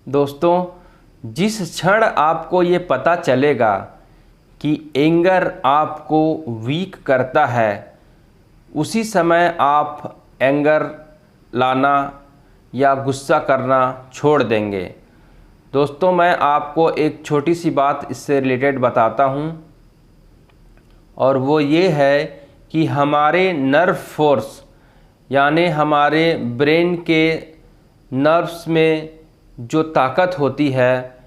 दोस्तों, जिस क्षण आपको ये पता चलेगा कि एंगर आपको वीक करता है, उसी समय आप एंगर लाना या गुस्सा करना छोड़ देंगे। दोस्तों, मैं आपको एक छोटी सी बात इससे रिलेटेड बताता हूँ, और वो ये है कि हमारे नर्व फोर्स यानी हमारे ब्रेन के नर्व्स में जो ताकत होती है,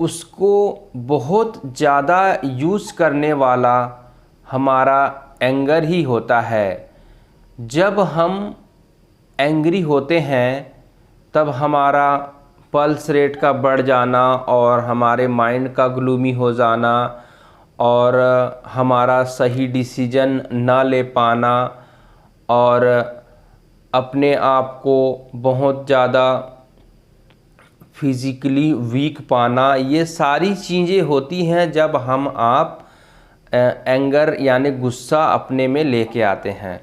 उसको बहुत ज़्यादा यूज़ करने वाला हमारा एंगर ही होता है। जब हम एंग्री होते हैं तब हमारा पल्स रेट का बढ़ जाना और हमारे माइंड का ग्लूमी हो जाना और हमारा सही डिसीजन ना ले पाना और अपने आप को बहुत ज़्यादा फिज़िकली वीक पाना, ये सारी चीज़ें होती हैं जब आप एंगर यानी गुस्सा अपने में लेके आते हैं।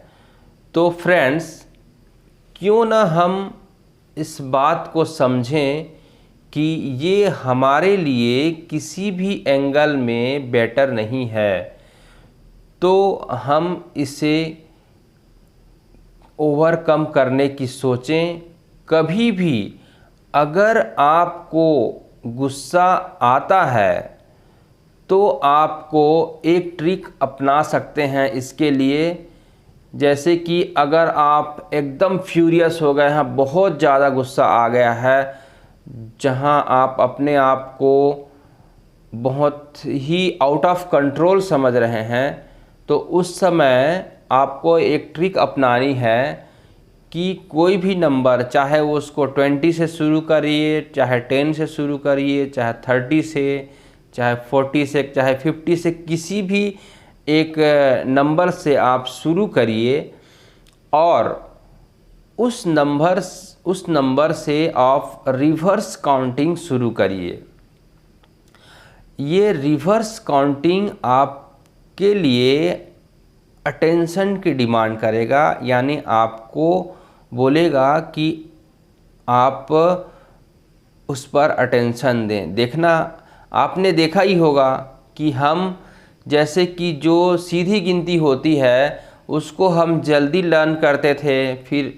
तो फ्रेंड्स, क्यों ना हम इस बात को समझें कि ये हमारे लिए किसी भी एंगल में बेटर नहीं है, तो हम इसे ओवरकम करने की सोचें। कभी भी अगर आपको गुस्सा आता है तो आपको एक ट्रिक अपना सकते हैं इसके लिए। जैसे कि अगर आप एकदम फ्यूरियस हो गए हैं, बहुत ज़्यादा गुस्सा आ गया है, जहां आप अपने आप को बहुत ही आउट ऑफ कंट्रोल समझ रहे हैं, तो उस समय आपको एक ट्रिक अपनानी है कि कोई भी नंबर, चाहे वो उसको 20 से शुरू करिए, चाहे 10 से शुरू करिए, चाहे 30 से, चाहे 40 से, चाहे 50 से, किसी भी एक नंबर से आप शुरू करिए और उस नंबर से आप रिवर्स काउंटिंग शुरू करिए। ये रिवर्स काउंटिंग आपके लिए अटेंशन की डिमांड करेगा, यानी आपको बोलेगा कि आप उस पर अटेंशन दें। देखना, आपने देखा ही होगा कि हम जैसे कि जो सीधी गिनती होती है उसको हम जल्दी लर्न करते थे, फिर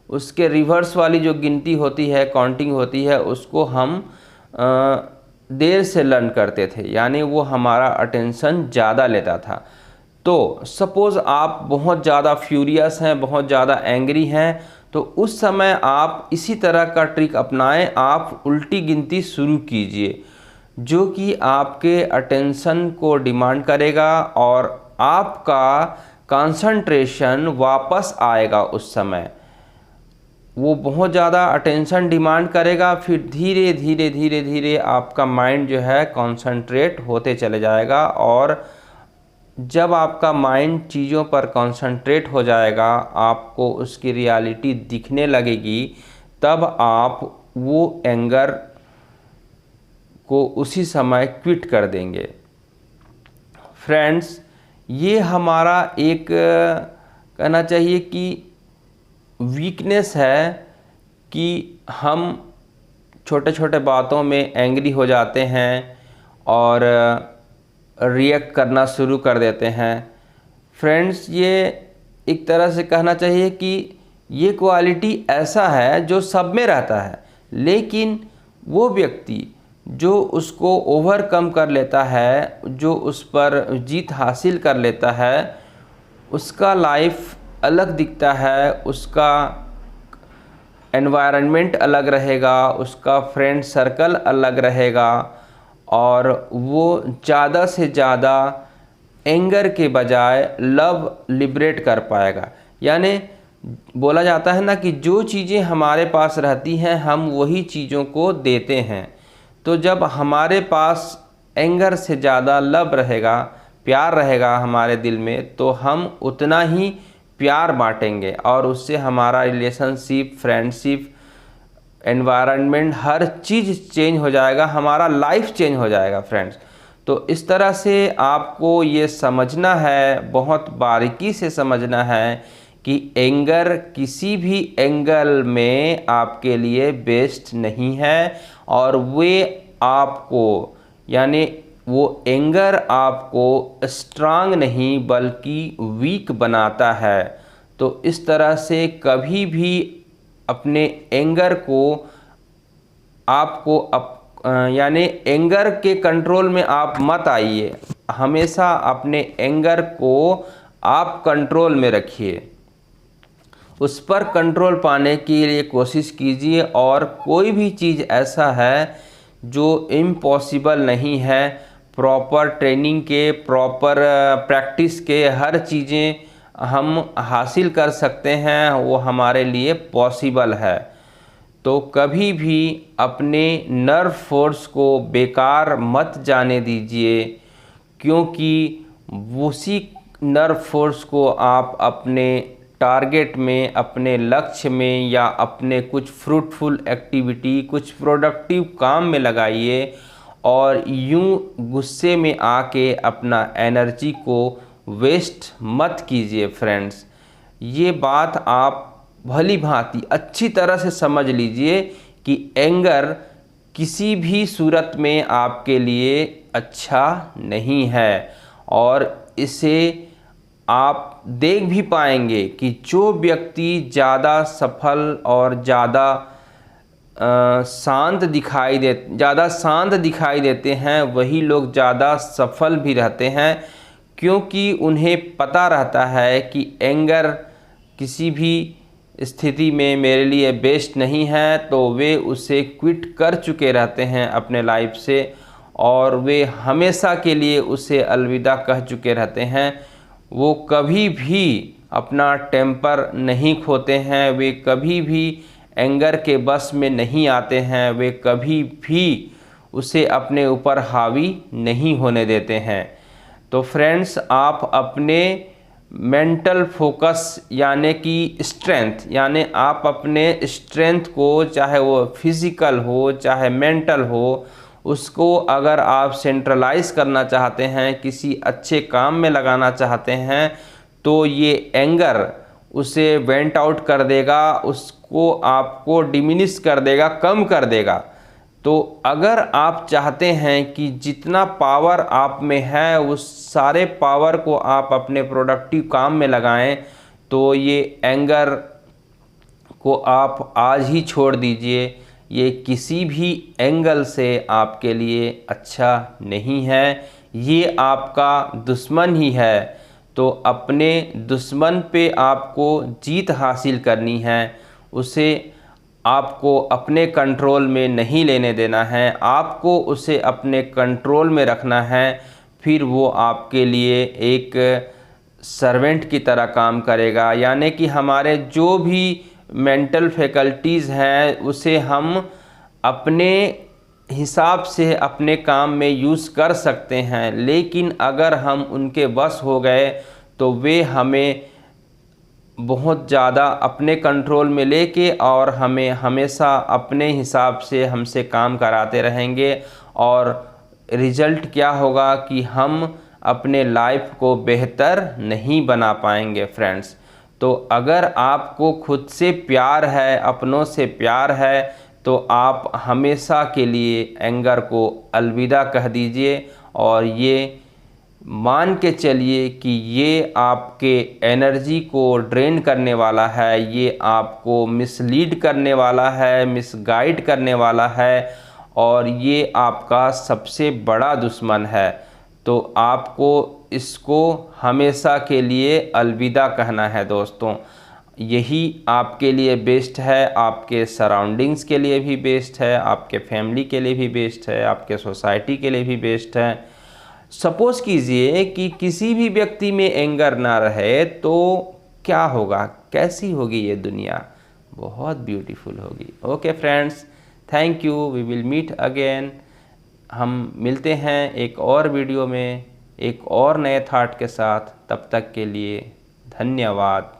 उसके रिवर्स वाली जो गिनती होती है, काउंटिंग होती है, उसको हम देर से लर्न करते थे, यानी वो हमारा अटेंशन ज़्यादा लेता था। तो सपोज़ आप बहुत ज़्यादा फ्यूरियस हैं, बहुत ज़्यादा एंग्री हैं, तो उस समय आप इसी तरह का ट्रिक अपनाएं। आप उल्टी गिनती शुरू कीजिए, जो कि आपके अटेंशन को डिमांड करेगा और आपका कंसंट्रेशन वापस आएगा। उस समय वो बहुत ज़्यादा अटेंशन डिमांड करेगा, फिर धीरे धीरे धीरे धीरे आपका माइंड जो है कंसंट्रेट होते चले जाएगा, और जब आपका माइंड चीज़ों पर कंसंट्रेट हो जाएगा, आपको उसकी रियलिटी दिखने लगेगी, तब आप वो एंगर को उसी समय क्विट कर देंगे। फ्रेंड्स, ये हमारा एक कहना चाहिए कि वीकनेस है कि हम छोटे छोटे बातों में एंग्री हो जाते हैं और रिएक्ट करना शुरू कर देते हैं। फ्रेंड्स, ये एक तरह से कहना चाहिए कि ये क्वालिटी ऐसा है जो सब में रहता है, लेकिन वो व्यक्ति जो उसको ओवरकम कर लेता है, जो उस पर जीत हासिल कर लेता है, उसका लाइफ अलग दिखता है, उसका एनवायरनमेंट अलग रहेगा, उसका फ्रेंड सर्कल अलग रहेगा, और वो ज़्यादा से ज़्यादा एंगर के बजाय लव लिबरेट कर पाएगा। यानी बोला जाता है ना कि जो चीज़ें हमारे पास रहती हैं हम वही चीज़ों को देते हैं। तो जब हमारे पास एंगर से ज़्यादा लव रहेगा, प्यार रहेगा हमारे दिल में, तो हम उतना ही प्यार बांटेंगे और उससे हमारा रिलेशनशिप, फ्रेंडशिप, एनवायरनमेंट, हर चीज़ चेंज हो जाएगा, हमारा लाइफ चेंज हो जाएगा। फ्रेंड्स, तो इस तरह से आपको ये समझना है, बहुत बारीकी से समझना है कि एंगर किसी भी एंगल में आपके लिए बेस्ट नहीं है, और वे आपको यानी वो एंगर आपको स्ट्रांग नहीं बल्कि वीक बनाता है। तो इस तरह से कभी भी अपने एंगर को आपको यानी एंगर के कंट्रोल में आप मत आइए। हमेशा अपने एंगर को आप कंट्रोल में रखिए, उस पर कंट्रोल पाने के लिए कोशिश कीजिए। और कोई भी चीज़ ऐसा है जो इम्पॉसिबल नहीं है, प्रॉपर ट्रेनिंग के, प्रॉपर प्रैक्टिस के हर चीज़ें हम हासिल कर सकते हैं, वो हमारे लिए पॉसिबल है। तो कभी भी अपने नर्व फोर्स को बेकार मत जाने दीजिए, क्योंकि उसी नर्व फोर्स को आप अपने टारगेट में, अपने लक्ष्य में या अपने कुछ फ्रूटफुल एक्टिविटी, कुछ प्रोडक्टिव काम में लगाइए, और यूं गुस्से में आके अपना एनर्जी को वेस्ट मत कीजिए फ्रेंड्स। ये बात आप भली भांति अच्छी तरह से समझ लीजिए कि एंगर किसी भी सूरत में आपके लिए अच्छा नहीं है। और इसे आप देख भी पाएंगे कि जो व्यक्ति ज़्यादा सफल और ज़्यादा शांत दिखाई देते हैं, वही लोग ज़्यादा सफल भी रहते हैं, क्योंकि उन्हें पता रहता है कि एंगर किसी भी स्थिति में मेरे लिए बेस्ट नहीं है, तो वे उसे क्विट कर चुके रहते हैं अपने लाइफ से, और वे हमेशा के लिए उसे अलविदा कह चुके रहते हैं। वो कभी भी अपना टेम्पर नहीं खोते हैं, वे कभी भी एंगर के बस में नहीं आते हैं, वे कभी भी उसे अपने ऊपर हावी नहीं होने देते हैं। तो फ्रेंड्स, आप अपने मेंटल फोकस यानी कि स्ट्रेंथ, यानी आप अपने स्ट्रेंथ को, चाहे वो फिज़िकल हो चाहे मेंटल हो, उसको अगर आप सेंट्रलाइज करना चाहते हैं, किसी अच्छे काम में लगाना चाहते हैं, तो ये एंगर उसे वेंट आउट कर देगा, उसको आपको डिमिनिश कर देगा, कम कर देगा। तो अगर आप चाहते हैं कि जितना पावर आप में है उस सारे पावर को आप अपने प्रोडक्टिव काम में लगाएं, तो ये एंगर को आप आज ही छोड़ दीजिए। ये किसी भी एंगल से आपके लिए अच्छा नहीं है, ये आपका दुश्मन ही है। तो अपने दुश्मन पे आपको जीत हासिल करनी है, उसे आपको अपने कंट्रोल में नहीं लेने देना है, आपको उसे अपने कंट्रोल में रखना है। फिर वो आपके लिए एक सर्वेंट की तरह काम करेगा, यानी कि हमारे जो भी मेंटल फैकल्टीज़ हैं उसे हम अपने हिसाब से अपने काम में यूज़ कर सकते हैं, लेकिन अगर हम उनके वश हो गए तो वे हमें बहुत ज़्यादा अपने कंट्रोल में लेके और हमें हमेशा अपने हिसाब से हमसे काम कराते रहेंगे। और रिज़ल्ट क्या होगा कि हम अपने लाइफ को बेहतर नहीं बना पाएंगे फ्रेंड्स। तो अगर आपको खुद से प्यार है, अपनों से प्यार है, तो आप हमेशा के लिए एंगर को अलविदा कह दीजिए, और ये मान के चलिए कि ये आपके एनर्जी को ड्रेन करने वाला है, ये आपको मिसलीड करने वाला है, मिसगाइड करने वाला है, और ये आपका सबसे बड़ा दुश्मन है। तो आपको इसको हमेशा के लिए अलविदा कहना है दोस्तों। यही आपके लिए बेस्ट है, आपके सराउंडिंग्स के लिए भी बेस्ट है, आपके फैमिली के लिए भी बेस्ट है, आपके सोसाइटी के लिए भी बेस्ट है। सपोज़ कीजिए कि किसी भी व्यक्ति में एंगर ना रहे तो क्या होगा, कैसी होगी ये दुनिया? बहुत ब्यूटीफुल होगी। Okay friends, thank you, we will meet again. हम मिलते हैं एक और वीडियो में एक और नए थॉट के साथ। तब तक के लिए धन्यवाद।